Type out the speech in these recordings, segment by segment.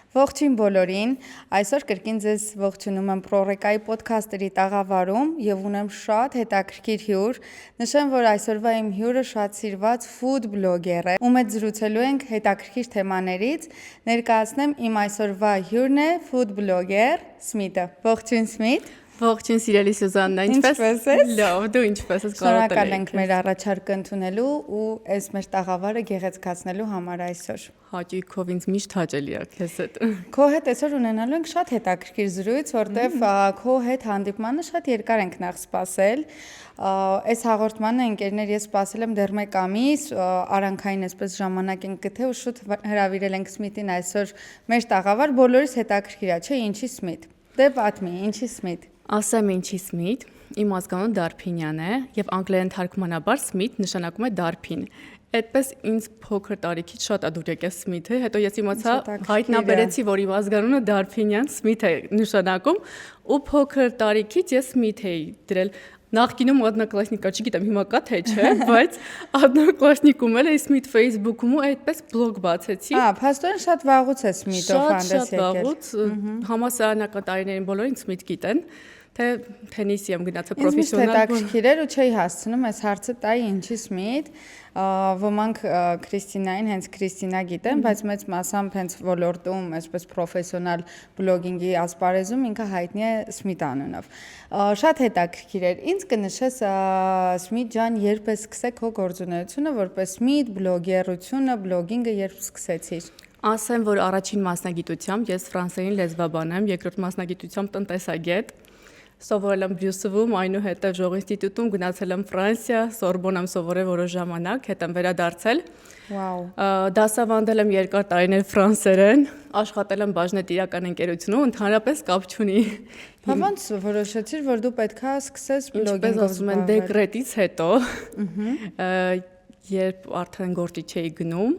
Ողջույն բոլորին, այսօր կրկին ձեզ ողջունում եմ Պրորեկայի պոդքասթերի տաղավարում եւ ունեմ շատ հետաքրքիր հյուր։ Նշեմ, որ այսօրվա իմ հյուրը շատ սիրված ֆուդ բլոգեր է, ում հետ զրուցելու ենք հետաքրքիր թեմաներից։ Ներկայացնեմ իմ այսօրվա հյուրն է ֆուդ բլոգեր Սմիթը։ Ողջույն Սմիթ։ Ողջույն սիրելի Սուզաննա, ինչպես ես։ Լավ, դու ինչպես ես Շնորհակալ ենք մեր առաջարկը ընդունելու ու այս մեր տաղավարը գեղեցկացնելու համար այսօր։ Հաճույքով ինձ միշտ հաճելի է քեզ հետ։ Քո հետ այսօր ունենալու ենք շատ հետաքրքիր զրույց, որտեվ քո հետ հանդիպմանը շատ երկար ենք նախ սպասել։ Այս հաղորդմանը ընկերներ ես սպասել եմ դեռ 1 ամիս, արանքային այսպես ժամանակ ենք գտել ու շուտ հրավիրել ենք Սմիթին այսօր մեր տաղավար, բոլորիս հետաքրքիր է, չէ՞, ինչի Սմիթ։ Դե պատմի, ինչի Սմիթ։ Ասեմ ինչի Սմիթ, իմ ազգանունը Դարփինյան է եւ անգլերեն թարգմանաբար Սմիթ նշանակում է դարբին։ Այդպես ինձ փոքր տարիքից շատ է դուր եկել Սմիթը, հետո ես իմացա հայտնաբերեցի, որ իմ ազգանունը Դարփինյան Սմիթ է նշանակում ու փոքր տարիքից ես Սմիթ էի դրել։ Նախկինում одноклассника, չգիտեմ հիմա կա թե չէ, բայց одноклассникում էլ էի Սմիթ Facebook-ում ու այդպես բլոգ բացեցի։ Փաստորեն շատ վաղուց է Սմիթով հանդես եկել։ Շատ վաղուց, համասարանական տարիներին բոլորին Սմիթ գիտեն, թե թենիսի եմ գնացել պրոֆեսիոնալ։ Ինձ հետաքրքիր էր ու չէի հասցնում այս հարցը տայի ինչի Սմիթ։ Ոմանք Քրիստինային հենց Քրիստինա գիտեն, բայց մեծ մասամբ հենց ոլորտում, այսպես պրոֆեսիոնալ բլոգինգի ասպարեզում ինքը հայտնի է Սմիթ անունով։ Շատ հետաքրքիր էր։ Ինձ կնշես Սմիթ ջան, երբ ես սկսել քո գործունեությունը որպես Սմիթ բլոգերությունը, բլոգինգը երբ սկսեցիր։ Ասեմ, որ առաջին մասնագիտությամբ ես ֆրանսերեն լեզվաբան եմ, երկրորդ մասնագիտությամբ տնտեսագետ։ Սովորել եմ Բրյուսելում, այնուհետև Ժող ինստիտուտում գնացել եմ Ֆրանսիա, Սորբոնում սովորել որոշ ժամանակ, հետ եմ վերադարձել։ Վաու։ Դասավանդել եմ երկար տարիներ ֆրանսերեն, աշխատել եմ բաժնետիրական ընկերությունում, ընդհանրապես կապ չունի։ Բա ոնց որոշեցիր, որ դու պետքա սկսես բլոգինգով զբաղվել։ Ինչպես ասում են, դեկրետից հետո, երբ արդեն գործի չէի գնում,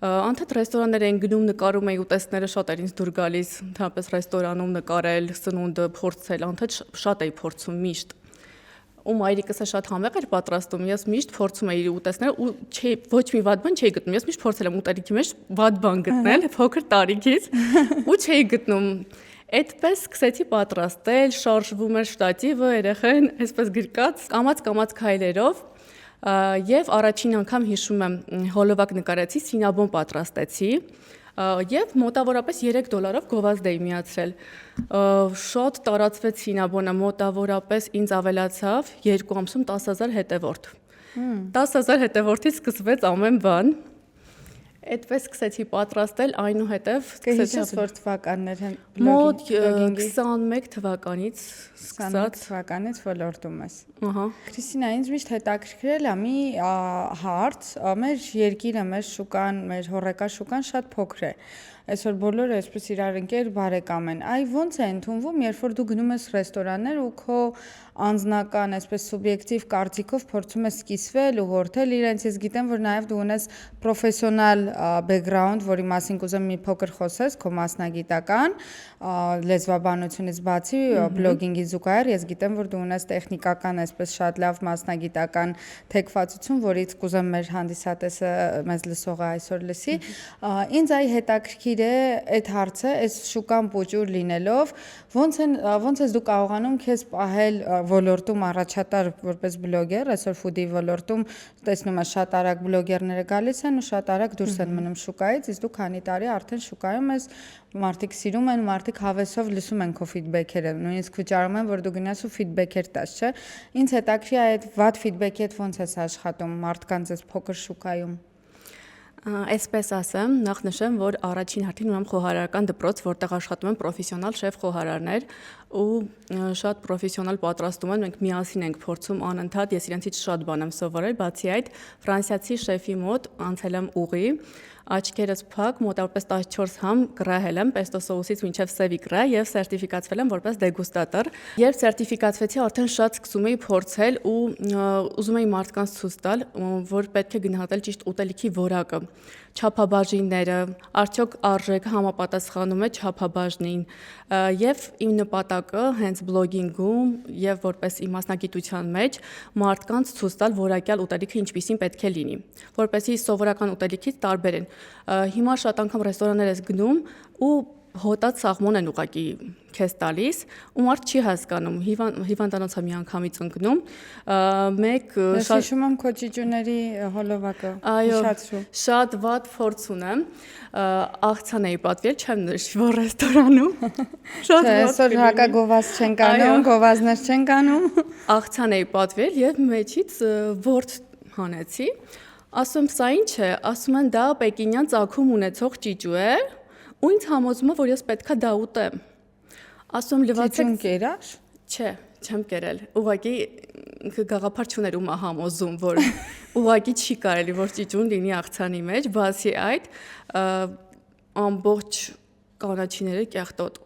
անդադ ռեստորաններ էին գնում, նկարում էի ուտեստները շատ էր ինձ դուր գալիս, ընդհանրապես ռեստորանում նկարել, սնունդը փորձել, անդադ շատ էի փորձում միշտ։ Ու մայրիկս է շատ համեղ էր պատրաստում, ես միշտ փորձում էի ուտեստները ու ոչ մի վատ բան չէի գտնում։ Ես միշտ փորձել եմ ուտելիքի մեջ վատ բան գտնել, փոքր տարիքից ու չէի գտնում։ Այդպես սկսեցի պատրաստել, շարժվում էր շտատիվը, երեխեն, այսպես գրկած, կամած քայլերով։ Եվ առաջին անգամ հիշում եմ հոլովակ նկարեցի, սինաբոն պատրաստեցի եւ մոտավորապես $3 գովազդ էի միացրել։ Շատ տարածվեց սինաբոնը, մոտավորապես ինձ ավելացավ 2 ամսում 10,000 հետևորդ։ 10,000 հետևորդից սկսվեց ամեն բան։ Այդպես սկսեցի պատրաստել, այնուհետև սկսեցի որ թվականներ են մոտ 21 թվականից սկսած 21 թվականից ոլորտում ես։ Ահա։ Քրիստինա, ինձ միշտ հետաքրքրել է մի հարց, մեր երկիրը, մեր շուկան, մեր հոռեկա շուկան շատ փոքր է։ Այսօր բոլորը այսպես իրար ընկեր բարեկամ են։ Այ ոնց է ընդունվում, երբ որ դու գնում ես ռեստորաններ ու քո անձնական, այսպես սուբյեկտիվ կարծիքով փորձում ես սկսվել ու հորթել իրենց։ Ես գիտեմ, որ նաև դու ունես պրոֆեսիոնալ բեքգրաունդ, որի մասին կուզեմ մի փոքր խոսես, քո մասնագիտական լեզվաբանությունից բացի բլոգինգի զուգահեռ ես գիտեմ, որ դու ունես տեխնիկական, այսպես շատ լավ մասնագիտական թեկվածություն, որից կուզեմ մեր հանդիսատեսը մեզ լսողը այսօր լսի։ Ինձ այ հետաքրքիր է այդ հարցը, այս շուկան պուճուր լինելով, ոնց ես դու կարողանում քեզ պահել ոլորտում առաջատար որպես բլոգեր, այսօր ֆուդի ոլորտում տեսնում ես շատ արագ բլոգերները գալիս են ու շատ արագ դուրս են մնում շուկայից, իսկ դու քանի տարի արդեն շուկայում ես, մարդիկ սիրում են, մարդիկ հավեսով լսում են քո ֆիդբեքերը, նույնիսկ վճարում են, որ դու գնաս ու ֆիդբեքեր տաս, չէ՞։ Ինձ հետաքրքիր է այդ վատ ֆիդբեքի հետ ոնց ես աշխատում մարդկանց այս փոքր շուկայում։ Այսպես ասեմ, նախ նշեմ, որ առաջին հերթին ունեմ խոհարարական դպրոց, որտեղ աշխատում են պրոֆեսիոնալ շեֆ խոհարարներ ու շատ պրոֆեսիոնալ պատրաստում են, մենք միասին ենք փորձում անընդհատ, ես իրենցից շատ բան եմ սովորել, բացի այդ, ֆրանսիացի շեֆի մոտ անցել եմ ուղի, աչքերս փակ, մոտավորապես 14 համ կռահել եմ պեստո սոուսից մինչև սևի կռա եւ սերտիֆիկացվել եմ որպես դեգուստատոր։ Երբ սերտիֆիկացվեցի, արդեն շատ սկսում էի փորձել ու ուզում էի մարդկանց ցույց տալ, որ պետք է գնահատել ճիշտ ուտելիքի որակը, չափաբաժինները, արդյոք արժեքը համապատասխանում է չափաբաժնին եւ իմ նպատակը նպատակը հենց բլոգինգում եւ որպես իմ մասնագիտության մեջ մարդկանց ցույց տալ որակյալ ուտելիքը ինչպիսին պետք է լինի, որպեսզի սովորական ուտելիքից տարբեր են։ Հիմա շատ անգամ ռեստորաններ ես գնում ու հոտած սաղմոն են ուղակի քեզ տալիս ու մարդ չի հասկանում հիվանդանոցը մի անգամից ընկնում մեկ Ես հիշում եմ քո ճիճուների հոլովակը հիշացրու շատ վատ փորձ ունեմ աղցան էի պատվել չեմ նշի որ ռեստորանում շատ վատ այսօր հակագովազ չեն կանում գովազներ չեն կանում աղցան էի պատվել եւ մեջից ворդ հանեցի ասում սա ինչ է ասում են դա պեկինյան ծագում ունեցող ճիճու է ու ինձ համոզում է որ ես պետքա դա ուտեմ ասում լվացեք կերար չէ չեմ կերել ուղղակի գաղափար չուներ ում համոզում որ ուղղակի չի կարելի որ ճիճուն լինի աղցանի մեջ բացի այդ ամբողջ կանաչիները կեղտոտ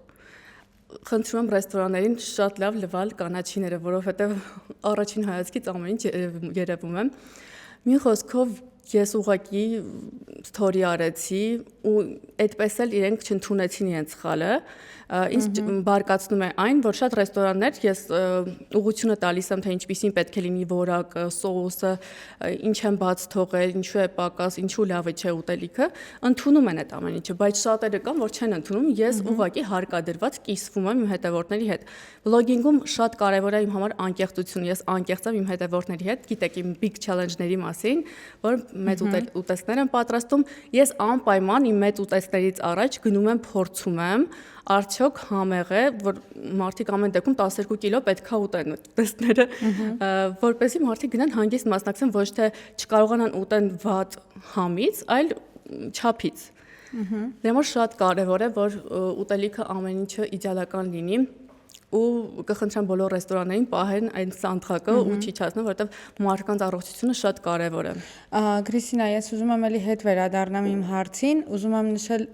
խնդրում եմ ռեստորաներին շատ լավ լվալ կանաչիները որովհետև առաջին հայացքից ամեն ինչ երևում է մի խոսքով ես ուղղակի սթորի արեցի ու այդպես էլ իրենք չընդունեցին իրենց սխալը ինձ բարկացնում է այն որ շատ ռեստորաններ ես ուղղությունը տալիս եմ թե ինչպիսին պետք է լինի որակը սոուսը ինչ են բաց թողել ինչու է պակաս ինչու լավ է չէ ուտելիքը ընդունում են այդ ամեն ինչը բայց շատերը կան որ չեն ընդունում ես ուղղակի հարկադրված կիսվում եմ իմ հետևորդների հետ բլոգինգում շատ կարևոր է իմ համար անկեղծությունը ես անկեղծ եմ իմ հետևորդների հետ գիտեք իմ big challenge-ների մասին որ մեծ ուտեստներ եմ պատրաստում ես անպայման իմ մեծ ուտեստներից առաջ գնում եմ փորձում եմ արդյոք համեղ է որ մարդիկ ամեն դեպքում 12 կիլո պետքա ուտեն ուտեստները որպեսզի մարդիկ գնան հանգիստ մասնակցեն ոչ թե չկարողանան ուտեն վատ համից այլ չափից դրա համար շատ կարևոր է որ ուտելիքը ամեն ինչը իդեալական լինի ու կխնդրեմ բոլոր ռեստորաններին պահեն այն սանդղակը ու չիջացնեն, որովհետև մարդկանց առողջությունը շատ կարևոր է։ Քրիստինա, ես ուզում եմ էլի հետ վերադառնամ իմ հարցին, ուզում եմ նշել,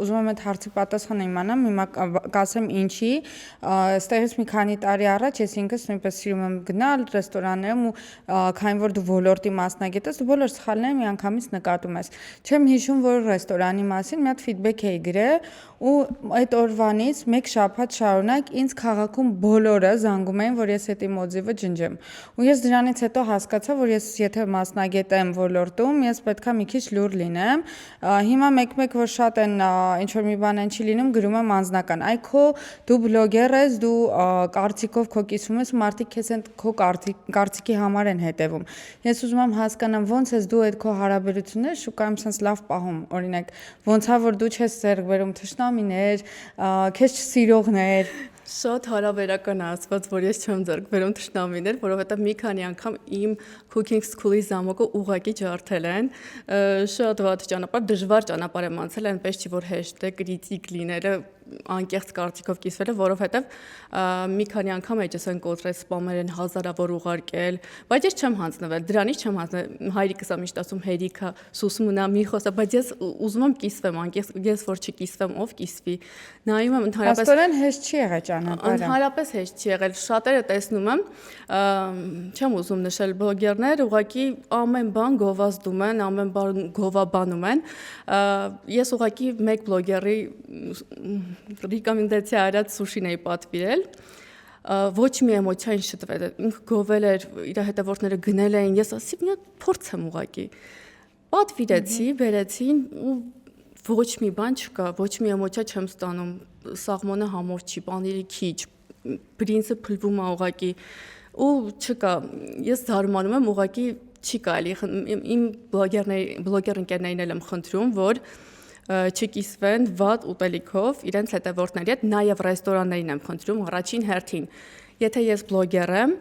ուզում եմ այդ հարցի պատասխանը իմանամ, հիմա կասեմ ինչի, այստեղից մի քանի տարի առաջ ես ինքս նույնպես սիրում եմ գնալ ռեստորաններում ու քանի որ դու ոլորտի մասնագետ ես, դու բոլոր սխալները միանգամից նկատում ես։ Չեմ հիշում, որ ռեստորանի մասին մի հատ ֆիդբեք էի գրել ու այդ օրվանից մեկ շաբաթ շարունակ ինձ քաղաքում բոլորը զանգում էին, որ ես այդ իմ օձիվը ջնջեմ։ Ու ես դրանից հետո հասկացա, որ ես եթե մասնագետ եմ ոլորտում, ես պետքա մի քիչ լուր լինեմ։ Հիմա մեկ-մեկ որ շատ են ինչ որ մի բան են չի լինում, գրում եմ անձնական։ Այ քո դու բլոգեր ես, դու կարծիքով քո կիսում ես, մարդիկ քեզ են քո կարծիքի համար են հետևում։ Ես ուզում եմ հասկանամ ո՞նց ես դու այդ քո հարաբերությունները շուկայում sense լավ պահում։ Օրինակ, ո՞նց է որ դու չես ձեռք բերում թշնամիներ, քեզ չսիրողներ։ Շատ հարաբերական ասված, որ ես չեմ ձեռք բերում թշնամիներ, որովհետև մի քանի անգամ իմ cooking school-ի զամոկը ուղակի ջարդել են, շատ վատ ճանապարհ, դժվար ճանապարհ եմ անցել, այնպես չի որ հեշտ է կրիտիկ լինելը, անկեղծ կարծիքով կիսվելը, որովհետև մի քանի անգամ էջս են կոտրել, սպամեր են հազարավոր ուղարկել, բայց ես չեմ հանձնվել, դրանից չեմ հանձնել, հայրիկս միշտ ասում հերիքա, սուսմունա մի խոսա, բայց ես ուզում եմ կիսվեմ, անկեղծ ես որ չկիսվեմ, ով կիսվի։ Նայում եմ ընդհանրապես Աստորեն հեշտ չի եղել ճանապարհը։ Ընդհանրապես հեշտ չի եղել, շատերը տեսնում եմ, չեմ ուզում նշել բլոգերներ, ուղղակի ամեն բան գովազդում են, ամեն բան գովաբանում են։ Ես ուղղակի մեկ բլոգերի ռեկոմենդացիա արած սուշին էի պատվիրել ոչ մի էմոցիա ինձ չտվել ինքը գովել էր իր հետևորդները գնել էին ես ասի մի հատ փորձեմ ուղղակի պատվիրեցի բերեցին ու ոչ մի բան չկա ոչ մի էմոցիա չեմ ստանում սաղմոնը համով չի պանիրը քիչ բրինձը փլվում է ուղղակի ու չկա ես զարմանում եմ ուղղակի չի կարելի իմ բլոգեր ընկերներին եմ խնդրում որ չկիսվեն վատ ուտելիքով իրենց հետևորդների հետ, նաև ռեստորաններին եմ խնդրում առաջին հերթին։ Եթե ես բլոգեր եմ,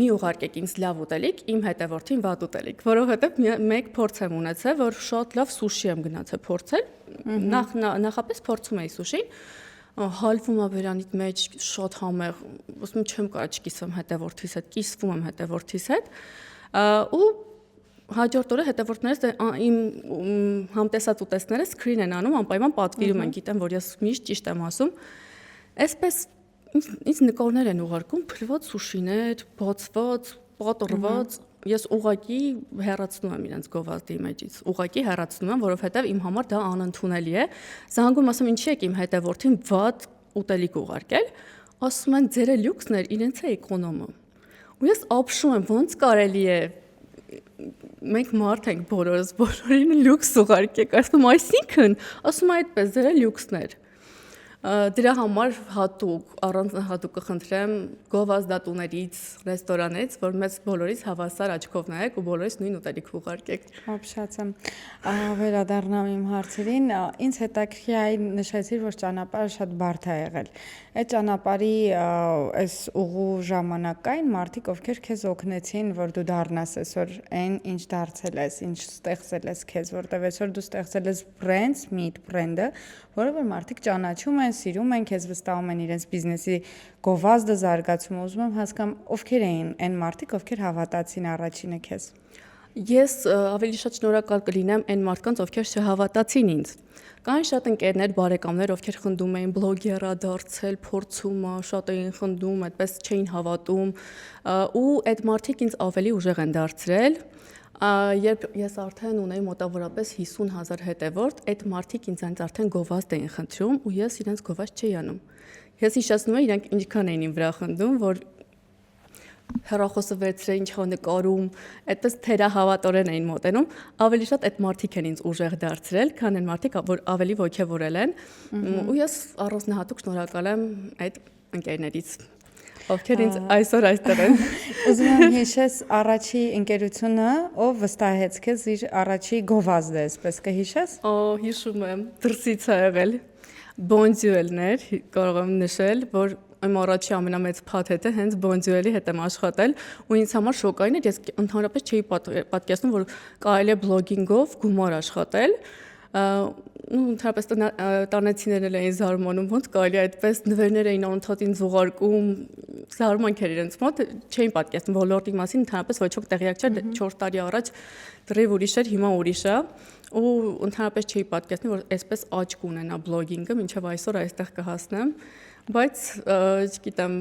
մի ուղարկեք ինձ լավ ուտելիք, իմ հետևորդին վատ ուտելիք, որովհետև մեկ փորձ եմ ունեցել, որ շատ լավ սուշի եմ գնացել փորձել, նախապես փորձում էի սուշին, հալվում է բերանիդ մեջ շատ համեղ, ասում չեմ կարող չկիսվեմ հետևորդիս հետ, կիսվում եմ հետևորդիս հետ, ու հաջորդ օրը հետևորդներս իմ համտեսած ուտեստները սկրին են անում, անպայման պատվիրում են, գիտեմ, որ ես միշտ ճիշտ եմ ասում։ Այսպես ինձ նկարներ են ուղարկում, փլված սուշիներ, բացված, պատռված, ես ուղակի հեռացնում եմ իրենց գովազդի մեջից, ուղակի հեռացնում եմ, որովհետև իմ համար դա անընդունելի է։ Զանգում ասում ինչի եք իմ հետևորդին վատ ուտելիք ուղարկել, ասում են ձերը լյուքսն էր, իրենց է էկոնոմը։ Ու ես ապշում եմ, ոնց կարելի է մենք մարդ ենք բոլորին լյուքս ուղարկեք, ասում այսինքն, ասում այդպես ձերը լյուքսն էր։ Դրա համար հատուկ, առանձնահատուկ կխնդրեմ գովազդատուներից, ռեստորանից, որ մեզ բոլորից հավասար աչքով նայեք ու բոլորից նույն ուտելիք ուղարկեք։ Ապշած եմ, վերադառնամ իմ հարցերին, ինձ հետաքրքիր է այն նշեցիր, որ ճանապարհը շատ բարդ է եղել։ Այդ ճանապարհի այս ուղու ժամանակային մարդիկ, ովքեր քեզ օգնեցին, որ դու դառնաս այսօր այն, ինչ դարձել ես, ինչ ստեղծել ես քեզ, որտեղ այսօր դու ստեղծել ես բրենդ, Meet բրենդը, որը որ մարդիկ ճանաչում են, սիրում են, քեզ վստահում են իրենց բիզնեսի գովազդը զարգացումը, ուզում եմ հասկանամ, ովքեր էին այն մարդիկ, ովքեր հավատացին առաջինը քեզ։ Ես ավելի շատ շնորհակալ կլինեմ այն մարդկանց, ովքեր չհավատացին ինձ։ Կային շատ ընկերներ, բարեկամներ, ովքեր խնդում էին բլոգերա դարձել, փորձում, շատ էին խնդում, այդպես չէին հավատում, ու այդ մարդիկ ինձ ավելի ուժեղ են դարձրել։ Երբ ես արդեն ունեի մոտավորապես 50,000 հետևորդ, այդ մարդիկ ինձանից արդեն գովազդ էին խնդրում ու ես իրենց գովազդ չէի անում։ Ես հիշեցնում եմ իրանք ինչքան էին իմ վրա խնդում, որ հեռախոսը վերցրել, ինչ-որ նկարում, այդպես թերահավատորեն էին մոտենում, ավելի շատ այդ մարդիկ են ինձ ուժեղ դարձրել, քան այն մարդիկ, որ ավելի ոգևորել են, ու ես առանձնահատուկ շնորհակալ եմ այդ ընկերներից, ովքեր ինձ այսօր այստեղ են։ Ուզում եմ հիշես առաջի ընկերությունը, ով վստահեց քեզ իր առաջի գովազդը, այսպես կհիշես։ Հիշում եմ, դրսից ա եղել, Բոնդյուելներ, կարող եմ նշել, որ իմ առաջի ամենամեծ փաթեթը հենց Բոնդյուելի հետ եմ աշխատել ու ինձ համար շոկային էր, ես ընդհանրապես չէի պատկերացնում, որ կարելի է բլոգինգով գումար աշխատել, ու ընդհանրապես տանեցիներն էին զարմանում, ոնց կարելի է այդպես նվերներ էին անընդհատ ինձ ուղարկում, զարմանք էր իրենց մոտ, չէին պատկերացնում ոլորտի մասին, ընդհանրապես ոչ ոք տեղյակ չէր, 4 տարի առաջ դրիվ ուրիշ էր, հիմա ուրիշ է, ու ընդհանրապես չէի պատկերացնում, որ այսպես աճ կունենա բլոգինգը, մինչև այսօր այստեղ կհասնեմ, բայց չգիտեմ,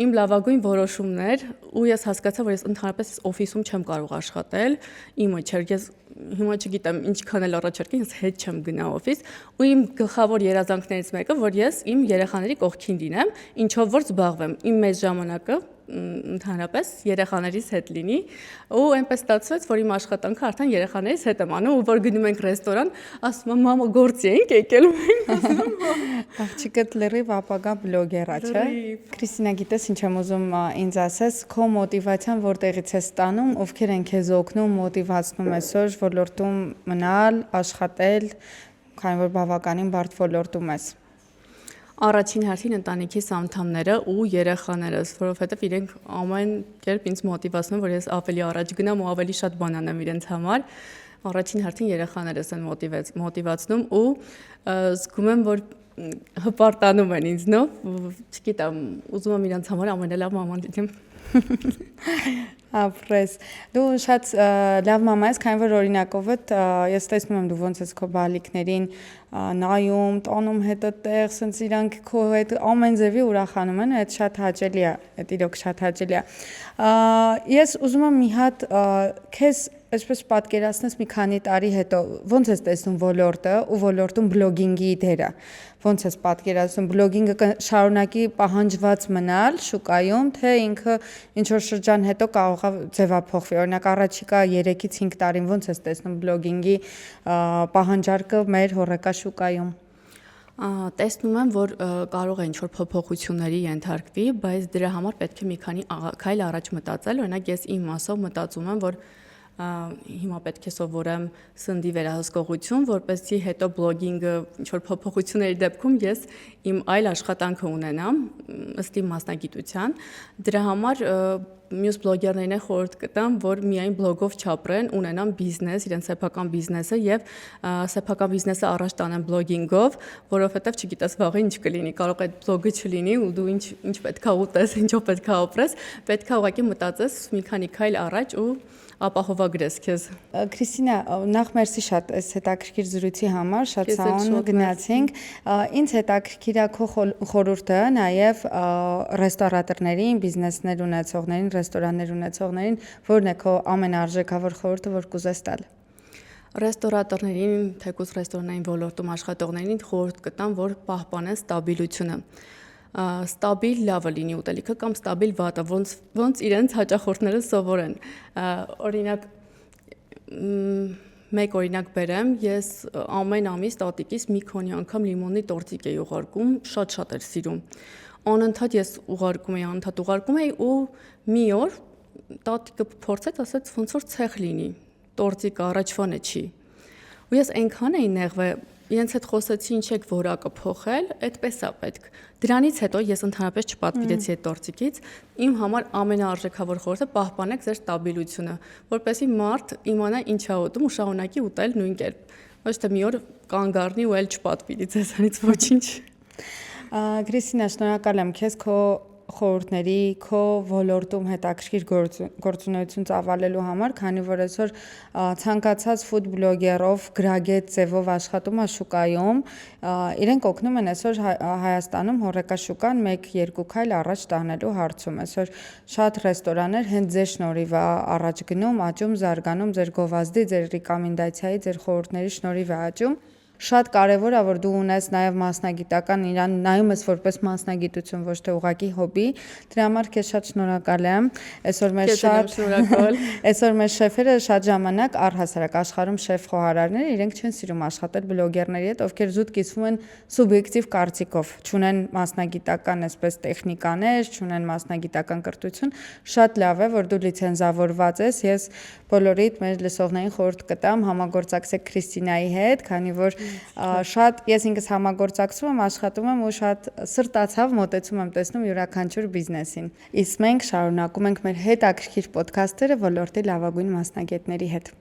իմ լավագույն որոշումներ ու ես հասկացա, որ ես ընդհանրապես օֆիսում չեմ կարող աշխատել, իմը չէր, ես հիմա չգիտեմ ինչքան էլ առաջարկեն, ես հետ չեմ գնա օֆիս ու իմ գլխավոր երազանքներից մեկը, որ ես իմ երեխաների կողքին լինեմ, ինչով որ զբաղվեմ, իմ մեծ ժամանակը ընդհանրապես երեխաներիս հետ լինի ու այնպես ստացվեց, որ իմ աշխատանքը արդեն երեխաներիս հետ եմ անում ու որ գնում ենք ռեստորան, ասում եմ մամա գործի ենք եկել ու մենք ասում աղջիկդ լրիվ ապագա բլոգեր է, չէ՞։ Քրիստինա, գիտես ինչ եմ ուզում ինձ ասես, քո մոտիվացիան որտեղից է ստանում, ովքեր են քեզ օգնում, մոտիվացնում այսօր ոլորտում մնալ, աշխատել, քանի որ բավականին բարդ ոլորտում ես։ Առաջին հերթին ընտանիքիս անդամները ու երեխաներս, որովհետև իրենք ամեն կերպ ինձ մոտիվացնում են, որ ես ավելի առաջ գնամ ու ավելի շատ բան անեմ իրենց համար։ Առաջին հերթին երեխաներս են մոտիվացնում ու զգում եմ, որ հպարտանում են ինձնով, չգիտեմ, ուզում եմ իրենց համար ամենալավ մաման լինեմ։ Ապրես, դու շատ լավ մամա ես, քանի որ օրինակովդ ես տեսնում եմ դու ոնց ես քո բալիկներին նայում, տանում հետը տեղ, սենց իրանք քո հետ ամեն ձևի ուրախանում են, այդ շատ հաճելի է, այդ իրոք շատ հաճելի է։ Ես ուզում եմ մի հատ քեզ այսպես պատկերացնես մի քանի տարի հետո, ոնց ես տեսնում ոլորտը ու ոլորտում բլոգինգի դերը, ոնց ես պատկերացնում, բլոգինգը կշարունակի պահանջված մնալ շուկայում, թե ինքը ինչ-որ շրջան հետո կարող է ձևափոխվի, օրինակ առաջիկա 3-ից 5 տարին ոնց ես տեսնում բլոգինգի պահանջարկը մեր հոռեկա շուկայում։ Տեսնում եմ, որ կարող է ինչ-որ փոփոխությունների ենթարկվի, բայց դրա համար պետք է մի քանի քայլ առաջ մտածել, օրինակ ես իմ մասով մտածում եմ, որ հիմա պետք է սովորեմ սննդի վերահսկողություն, որպեսզի հետո բլոգինգը ինչ-որ փոփոխությունների դեպքում ես իմ այլ աշխատանքը ունենամ, ըստ իմ մասնագիտության, դրա համար մյուս բլոգերներին է խորհուրդ կտամ, որ միայն բլոգով չապրեն, ունենան բիզնես, իրենց սեփական բիզնեսը եւ սեփական բիզնեսը առաջ տանեն բլոգինգով, որովհետեւ չգիտես վաղը ինչ կլինի, կարող է այդ բլոգը չլինի ու դու ինչ պետքա ուտես, ինչով պետքա ապրես, պետքա ուղղակի մտածես մի քանի քայլ առաջ ու ապահովագրես քեզ։ Քրիստինա, նախ մերսի շատ այս հետաքրքիր զրույցի համար, շատ սաուն գնացինք։ Ինձ հետաքրքիր է քո խորհուրդը նաև ռեստորատորներին, բիզնեսներ ունեցողներին, ռեստորաններ ունեցողներին, որն է քո ամենարժեքավոր խորհուրդը, որ կուզես տալ։ Ռեստորատորներին, թեկուզ ռեստորանային ոլորտում աշխատողներին խորհուրդ կտամ, որ պահպանեն ստաբիլությունը։ ստաբիլ լավը լինի ուտելիքը կամ ստաբիլ վատը, ոնց իրենց հաճախորդները սովորեն։ Օրինակ մեկ օրինակ բերեմ, ես ամեն ամիս տատիկիս մի քանի անգամ լիմոնի տորտիկ էի ուղարկում, շատ էր սիրում։ Անընդհատ ես ուղարկում էի ու մի օր տատիկը փորձեց, ասեց ոնց որ ցեխ լինի, տորտիկը առաջվան չի։ Ու ես այնքան էի նեղվել, իրենց հետ խոսեցի ինչ եք որակը փոխել, այդպես է պետք։ Դրանից հետո ես ընդհանրապես չպատվիրեցի այդ տորտիկից, իմ համար ամենաարժեքավոր խորհուրդը պահպանեք ձեր ստաբիլությունը, որպեսզի մարդ իմանա ինչ է ուտում ու շարունակի ուտել նույն կերպ։ Ոչ թե մի օր կանգ առնի ու էլ չպատվիրի ձեզանից ոչինչ։ Քրիստինա, շնորհակալ եմ քեզ քո խորհուրդների, քո ոլորտում հետաքրքիր գործունեություն ծավալելու համար, քանի որ այսօր ցանկացած ֆուդ բլոգերով գրագետ ձևով աշխատում է շուկայում, իրենք օգնում են այսօր Հայաստանում հոռեկա շուկան 1-2 քայլ առաջ տանելու հարցում։ Այսօր շատ ռեստորաններ հենց ձեր շնորհիվ է առաջ գնում, աճում, զարգանում, ձեր գովազդի, ձեր ռեկոմենդացիայի, ձեր խորհուրդների շնորհիվ է աճում։ Շատ կարևոր է, որ դու ունես նաև մասնագիտական, իրան նայում ես որպես մասնագիտություն, ոչ թե ուղղակի հոբի։ Դրա համար քեզ շատ շնորհակալ եմ։ Այսօր մեր շեֆերը շատ ժամանակ առհասարակ աշխարհում շեֆ խոհարարները իրենք չեն սիրում աշխատել բլոգերների հետ, ովքեր զուտ կիսվում են սուբյեկտիվ կարծիքով, չունեն մասնագիտական այսպես տեխնիկաներ, չունեն մասնագիտական կրթություն։ Շատ լավ է, որ դու լիցենզավորված ես։ Ես բոլորիդ մեր լսողներին խորհուրդ կտամ համագործակցեք Քրիստինայի հետ, քանի որ շատ ես ինքս համագործակցում եմ, աշխատում եմ ու շատ սրտացավ մոտեցում եմ տեսնում յուրաքանչյուր բիզնեսին։ Իսկ մենք շարունակում ենք մեր հետաքրքիր ոդքասթերը ոլորտի լավագույն մասնագետների հետ։